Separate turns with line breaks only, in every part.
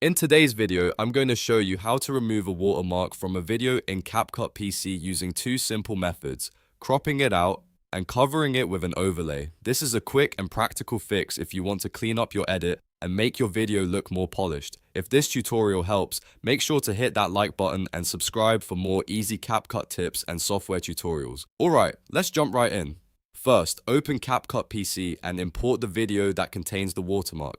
In today's video, I'm going to show you how to remove a watermark from a video in CapCut PC using two simple methods, cropping it out and covering it with an overlay. This is a quick and practical fix if you want to clean up your edit and make your video look more polished. If this tutorial helps, make sure to hit that like button and subscribe for more easy CapCut tips and software tutorials. Alright, let's jump right in. First, open CapCut PC and import the video that contains the watermark.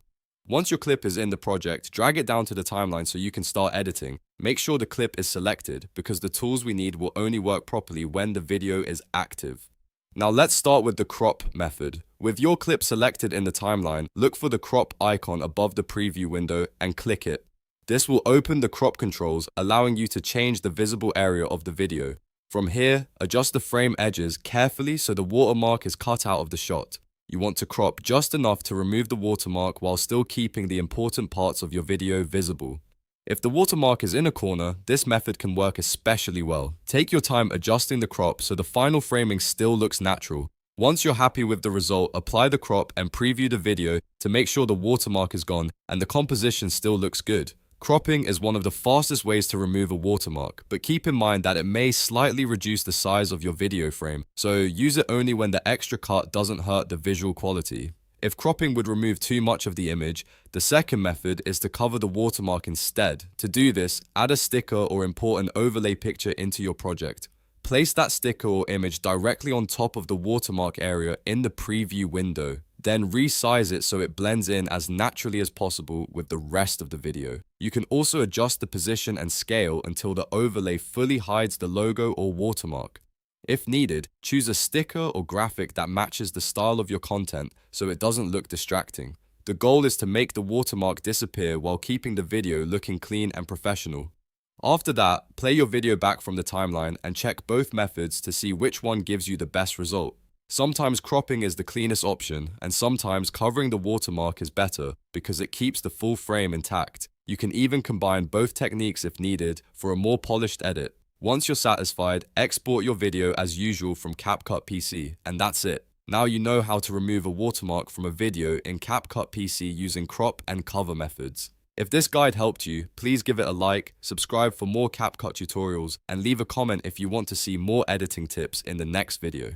Once your clip is in the project, drag it down to the timeline so you can start editing. Make sure the clip is selected because the tools we need will only work properly when the video is active. Now let's start with the crop method. With your clip selected in the timeline, look for the crop icon above the preview window and click it. This will open the crop controls, allowing you to change the visible area of the video. From here, adjust the frame edges carefully so the watermark is cut out of the shot. You want to crop just enough to remove the watermark while still keeping the important parts of your video visible. If the watermark is in a corner, this method can work especially well. Take your time adjusting the crop so the final framing still looks natural. Once you're happy with the result, apply the crop and preview the video to make sure the watermark is gone and the composition still looks good. Cropping is one of the fastest ways to remove a watermark, but keep in mind that it may slightly reduce the size of your video frame, so use it only when the extra cut doesn't hurt the visual quality. If cropping would remove too much of the image, the second method is to cover the watermark instead. To do this, add a sticker or import an overlay picture into your project. Place that sticker or image directly on top of the watermark area in the preview window. Then resize it so it blends in as naturally as possible with the rest of the video. You can also adjust the position and scale until the overlay fully hides the logo or watermark. If needed, choose a sticker or graphic that matches the style of your content so it doesn't look distracting. The goal is to make the watermark disappear while keeping the video looking clean and professional. After that, play your video back from the timeline and check both methods to see which one gives you the best result. Sometimes cropping is the cleanest option, and sometimes covering the watermark is better because it keeps the full frame intact. You can even combine both techniques if needed for a more polished edit. Once you're satisfied, export your video as usual from CapCut PC, and that's it. Now you know how to remove a watermark from a video in CapCut PC using crop and cover methods. If this guide helped you, please give it a like, subscribe for more CapCut tutorials, and leave a comment if you want to see more editing tips in the next video.